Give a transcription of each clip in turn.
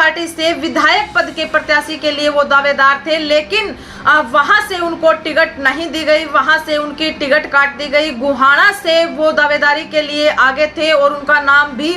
Party से विधायक पद के प्रत्याशी के लिए वो दावेदार थे, लेकिन वहां से उनको टिकट नहीं दी गई, वहां से उनकी टिकट काट दी गई। गोहाना से वो दावेदारी के लिए आगे थे और उनका नाम भी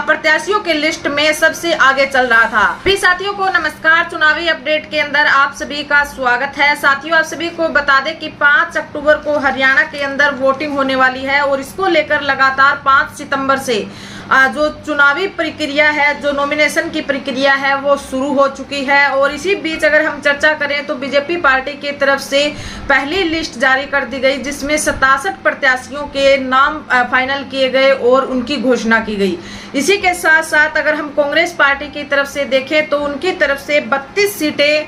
प्रत्याशियों के लिस्ट में सबसे आगे चल रहा था। भी साथियों को नमस्कार, चुनावी अपडेट के अंदर आप सभी का स्वागत है। साथियों, आप सभी को बता दें कि 5 अक्टूबर को हरियाणा के अंदर वोटिंग होने वाली है और इसको लेकर लगातार 5 सितंबर से जो चुनावी प्रक्रिया है, जो नॉमिनेशन की प्रक्रिया है, वो शुरू हो चुकी है। और इसी बीच अगर हम चर्चा करें तो बीजेपी पार्टी की तरफ से पहली लिस्ट जारी कर दी गई, जिसमें 67 प्रत्याशियों के नाम फाइनल किए गए और उनकी घोषणा की गई। इसी के साथ साथ अगर हम कांग्रेस पार्टी की तरफ से देखें तो उनकी तरफ से 32 सीटें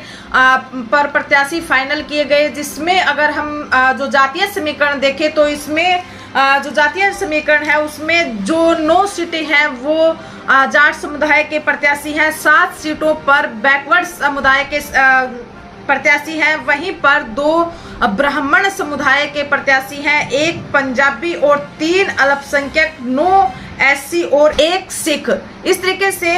पर प्रत्याशी फाइनल किए गए, जिसमें अगर हम जो जातीय समीकरण देखें तो इसमें जो जातीय समीकरण है उसमें जो 9 सीटें हैं वो जाट समुदाय के प्रत्याशी हैं, 7 सीटों पर बैकवर्ड समुदाय के प्रत्याशी हैं, वहीं पर 2 ब्राह्मण समुदाय के प्रत्याशी हैं, 1 पंजाबी और 3 अल्पसंख्यक, 9 एससी और 1 सिख। इस तरीके से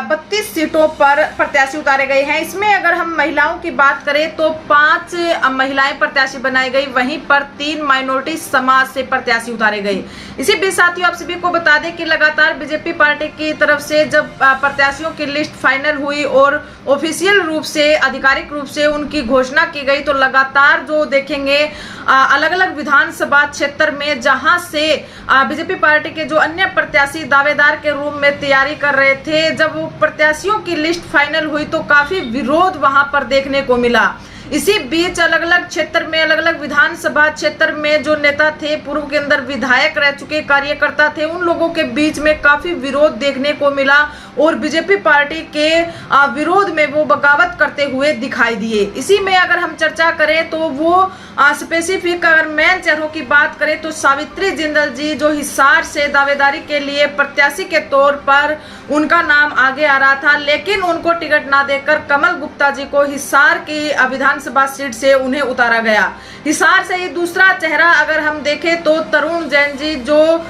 32 सीटों पर प्रत्याशी उतारे गए हैं। इसमें अगर हम महिलाओं की बात करें तो 5 महिलाएं प्रत्याशी बनाई गई, वहीं पर 3 माइनॉरिटी समाज से प्रत्याशी उतारे गए। इसी बीच साथियों, आप सभी को बता दें कि लगातार बीजेपी पार्टी की तरफ से जब प्रत्याशियों की लिस्ट फाइनल हुई और ऑफिशियल रूप से, आधिकारिक रूप से उनकी घोषणा की गई, तो लगातार जो देखेंगे अलग अलग विधानसभा क्षेत्र में जहां से बीजेपी पार्टी के जो अन्य प्रत्याशी दावेदार के रूप में तैयारी कर रहे थे, जब वो प्रत्याशियों की लिस्ट फाइनल हुई तो काफी विरोध वहां पर देखने को मिला। इसी बीच अलग अलग क्षेत्र में, अलग अलग विधानसभा क्षेत्र में जो नेता थे, पूर्व के अंदर विधायक रह चुके कार्यकर्ता थे, उन लोगों के बीच में काफी विरोध देखने को मिला और बीजेपी पार्टी के विरोध में वो बगावत करते हुए दिखाई दिए। इसी में अगर हम चर्चा करें तो वो स्पेसिफिक अगर मेन चेहरों की बात करें तो सावित्री जिंदल जी, जो हिसार से दावेदारी के लिए प्रत्याशी के तौर पर उनका नाम आगे आ रहा था, लेकिन उनको टिकट ना देकर कमल गुप्ता जी को हिसार की विधानसभा सीट से उन्हें उतारा गया। हिसार से ही दूसरा चेहरा अगर हम देखें तो तरुण जैन जी, जो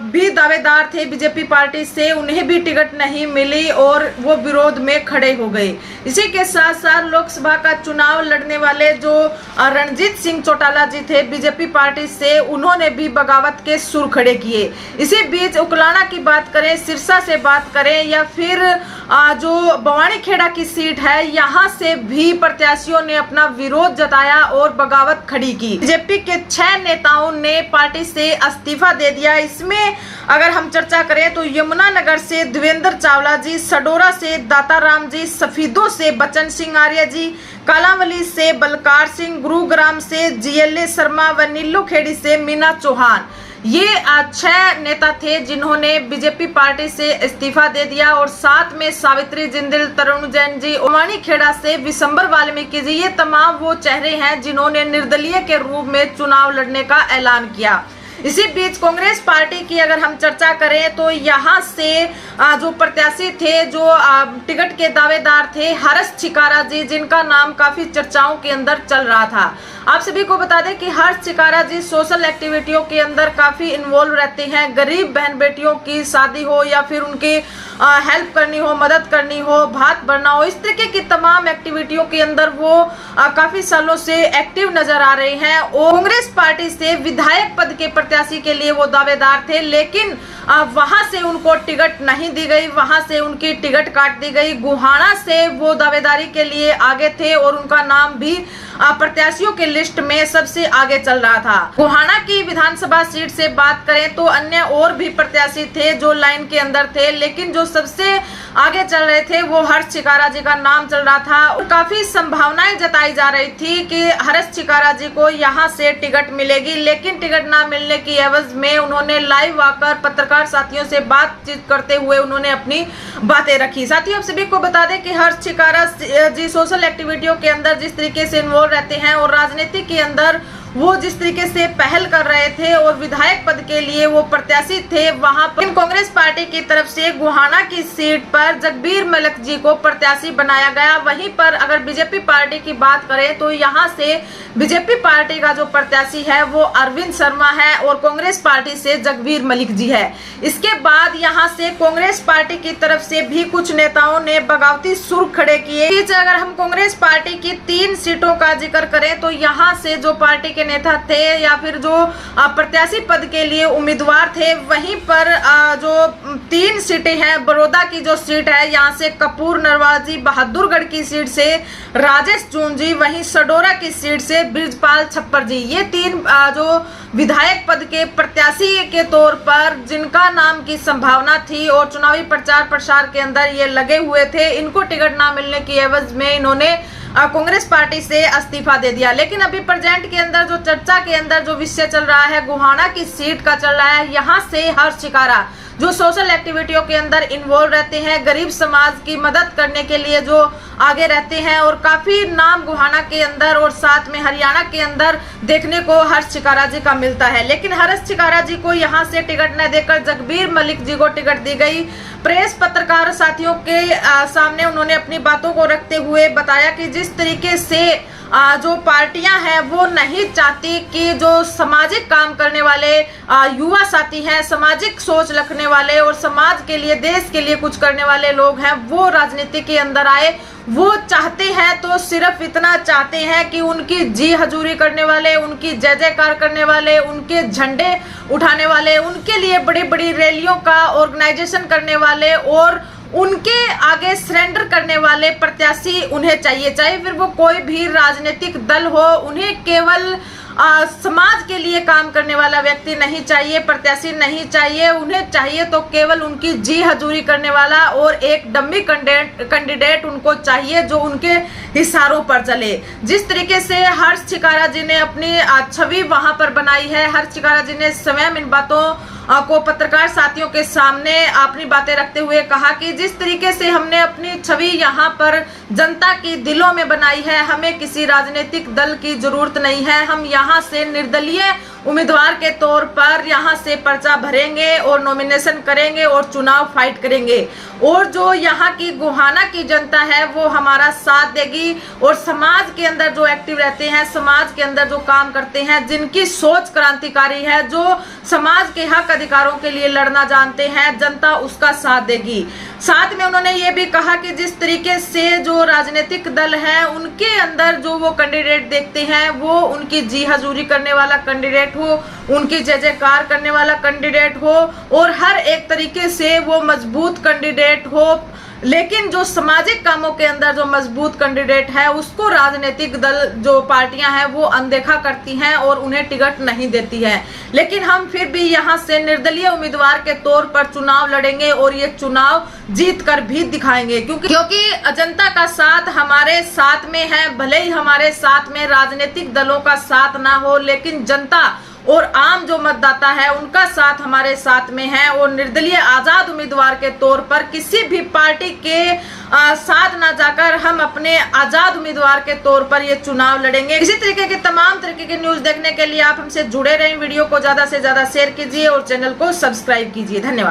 भी दावेदार थे बीजेपी पार्टी से, उन्हें भी टिकट नहीं मिली और वो विरोध में खड़े हो गए। इसी के साथ साथ लोकसभा का चुनाव लड़ने वाले जो रणजीत सिंह चौटाला जी थे बीजेपी पार्टी से, उन्होंने भी बगावत के सुर खड़े किए। इसी बीच उकलाना की बात करें, सिरसा से बात करें या फिर जो बवानीखेड़ा की सीट है, यहाँ से भी प्रत्याशियों ने अपना विरोध जताया और बगावत खड़ी की। बीजेपी के 6 नेताओं ने पार्टी से इस्तीफा दे दिया। इसमें अगर हम चर्चा करें तो यमुनानगर से देवेंद्र चावला जी, सडोरा से दाताराम जी, सफीदों से बच्चन सिंह आर्य जी, कालावली से बलकार सिंह, गुरुग्राम से जीएलए शर्मा व नीलोखेड़ी से मीना चौहान, ये 6 नेता थे जिन्होंने बीजेपी पार्टी से इस्तीफा दे दिया। और साथ में सावित्री जिंदल, तरुण जैन जी, बवानीखेड़ा से विशंबर वाल्मीकि जी, ये तमाम वो चेहरे हैं जिन्होंने निर्दलीय के रूप में चुनाव लड़ने का ऐलान किया। इसी बीच कांग्रेस पार्टी की अगर हम चर्चा करें तो यहाँ से जो प्रत्याशी थे, जो टिकट के दावेदार थे, हर्ष छिकारा जी, जिनका नाम काफी चर्चाओं के अंदर चल रहा था। आप सभी को बता दें कि हर्ष छिकारा जी सोशल एक्टिविटियों के अंदर काफी इन्वॉल्व रहते हैं। गरीब बहन बेटियों की शादी हो या फिर उनकी हेल्प करनी हो, मदद करनी हो, भात भरना हो, इस तरीके की तमाम एक्टिविटियों के अंदर वो काफी सालों से एक्टिव नजर आ रहे हैं। और कांग्रेस पार्टी से विधायक पद के प्रत्याशी के लिए वो दावेदार थे, लेकिन वहां से उनको टिकट नहीं दी गई, वहां से उनकी टिकट काट दी गई। गोहाना से वो दावेदारी के लिए आगे थे और उनका नाम भी प्रत्याशियों के लिस्ट में सबसे आगे चल रहा था। गोहाना की विधानसभा सीट से बात करें तो अन्य और भी प्रत्याशी थे जो लाइन के अंदर थे, लेकिन जो सबसे आगे चल रहे थे वो हर्ष छिकारा जी का नाम चल रहा था। और काफी संभावनाएं जताई जा रही थी कि हर्ष छिकारा जी को यहाँ से टिकट मिलेगी, लेकिन टिकट ना मिलने की एवज में उन्होंने लाइव आकर पत्रकार साथियों से बातचीत करते हुए उन्होंने अपनी बातें रखी। साथियों, आप सभी को बता दें कि हर्ष छिकारा जी सोशल एक्टिविटियों के अंदर जिस तरीके से इन्वॉल्व रहते हैं और राजनीति के अंदर वो जिस तरीके से पहल कर रहे थे और विधायक पद के लिए वो प्रत्याशी थे, वहां पर कांग्रेस पार्टी की तरफ से गोहाना की सीट पर जगबीर मलिक जी को प्रत्याशी बनाया गया। वहीं पर अगर बीजेपी पार्टी की बात करें तो यहाँ से बीजेपी पार्टी का जो प्रत्याशी है वो अरविंद शर्मा है और कांग्रेस पार्टी से जगबीर मलिक जी है। इसके बाद यहाँ से कांग्रेस पार्टी की तरफ से भी कुछ नेताओं ने बगावती सुर खड़े किए। अगर हम कांग्रेस पार्टी की 3 सीटों का जिक्र करें तो यहाँ से जो पार्टी के नेता थे या फिर जो प्रत्याशी पद के लिए उम्मीदवार थे, वहीं पर जो 3 सीटें हैं, बड़ौदा की जो सीट है यहाँ से कपूर नरवाजी, बहादुरगढ़ की सीट से राजेश जून जी, वहीं सडोरा की सीट से ब्रिजपाल छप्पर जी, ये 3 जो विधायक पद के प्रत्याशी के तौर पर जिनका नाम की संभावना थी और चुनावी प्रचार प्रसार के अंदर ये लगे हुए थे, इनको टिकट ना मिलने की एवज में इन्होंने कांग्रेस पार्टी से इस्तीफा दे दिया। लेकिन अभी प्रेजेंट के अंदर जो चर्चा के अंदर जो विषय चल रहा है, गोहाना की सीट का चल रहा है। यहाँ से हर्ष शिकारा जो सोशल एक्टिविटियों के अंदर इन्वॉल्व रहते हैं, गरीब समाज की मदद करने के लिए जो आगे रहते हैं और काफी नाम गोहाना के अंदर और साथ में हरियाणा के अंदर देखने को हर्ष शिकारा जी का मिलता है। लेकिन हर्ष शिकारा जी को यहाँ से टिकट न देकर जगबीर मलिक जी को टिकट दी गई। प्रेस पत्रकार साथियों के सामने उन्होंने अपनी बातों को रखते हुए बताया कि जिस तरीके से जो पार्टियां हैं वो नहीं चाहती कि जो सामाजिक काम करने वाले युवा साथी हैं, सामाजिक सोच रखने वाले और समाज के लिए, देश के लिए कुछ करने वाले लोग हैं, वो राजनीति के अंदर आए। वो चाहते हैं तो सिर्फ इतना चाहते हैं कि उनकी जी हजूरी करने वाले, उनकी जय जयकार करने वाले, उनके झंडे उठाने वाले, उनके लिए बड़ी बड़ी रैलियों का ऑर्गेनाइजेशन करने वाले और उनके आगे सरेंडर करने वाले प्रत्याशी उन्हें चाहिए, चाहे फिर वो कोई भी राजनीतिक दल हो। उन्हें केवल समाज के लिए काम करने वाला व्यक्ति नहीं चाहिए, प्रत्याशी नहीं चाहिए। उन्हें चाहिए तो केवल उनकी जी हजूरी करने वाला और एक डम्मी कैंडिडेट उनको चाहिए जो उनके इशारों पर चले। जिस तरीके से हर्ष शिकारा जी ने अपनी छवि वहां पर बनाई है, हर्ष शिकारा जी ने स्वयं इन बातों को पत्रकार साथियों के सामने अपनी बातें रखते हुए कहा कि जिस तरीके से हमने अपनी छवि यहाँ पर जनता की दिलों में बनाई है, हमें किसी राजनीतिक दल की जरूरत नहीं है। हम यहाँ से निर्दलीय उम्मीदवार के तौर पर यहाँ से पर्चा भरेंगे और नॉमिनेशन करेंगे और चुनाव फाइट करेंगे और जो यहाँ की गोहाना की जनता है वो हमारा साथ देगी और समाज के अंदर जो एक्टिव रहते हैं, समाज के अंदर जो काम करते हैं, जिनकी सोच क्रांतिकारी है, जो समाज के हक अधिकारों के लिए लड़ना जानते हैं, जनता उसका साथ देगी। साथ में उन्होंने ये भी कहा कि जिस तरीके से जो राजनीतिक दल है उनके अंदर जो वो कैंडिडेट देखते हैं वो उनकी जी हजूरी करने वाला कैंडिडेट हो, उनकी जय जयकार करने वाला कैंडिडेट हो और हर एक तरीके से वो मजबूत कैंडिडेट हो। लेकिन जो सामाजिक कामों के अंदर जो मजबूत कैंडिडेट है उसको राजनीतिक दल जो पार्टियां हैं वो अनदेखा करती हैं और उन्हें टिकट नहीं देती है। लेकिन हम फिर भी यहां से निर्दलीय उम्मीदवार के तौर पर चुनाव लड़ेंगे और ये चुनाव जीत कर भी दिखाएंगे क्योंकि जनता का साथ हमारे साथ में है। भले ही हमारे साथ में राजनीतिक दलों का साथ ना हो, लेकिन जनता और आम जो मतदाता है उनका साथ हमारे साथ में है और निर्दलीय आजाद उम्मीदवार के तौर पर किसी भी पार्टी के साथ ना जाकर हम अपने आजाद उम्मीदवार के तौर पर ये चुनाव लड़ेंगे। इसी तरीके के तमाम तरीके के न्यूज देखने के लिए आप हमसे जुड़े रहें। वीडियो को ज्यादा से ज्यादा शेयर कीजिए और चैनल को सब्सक्राइब कीजिए। धन्यवाद।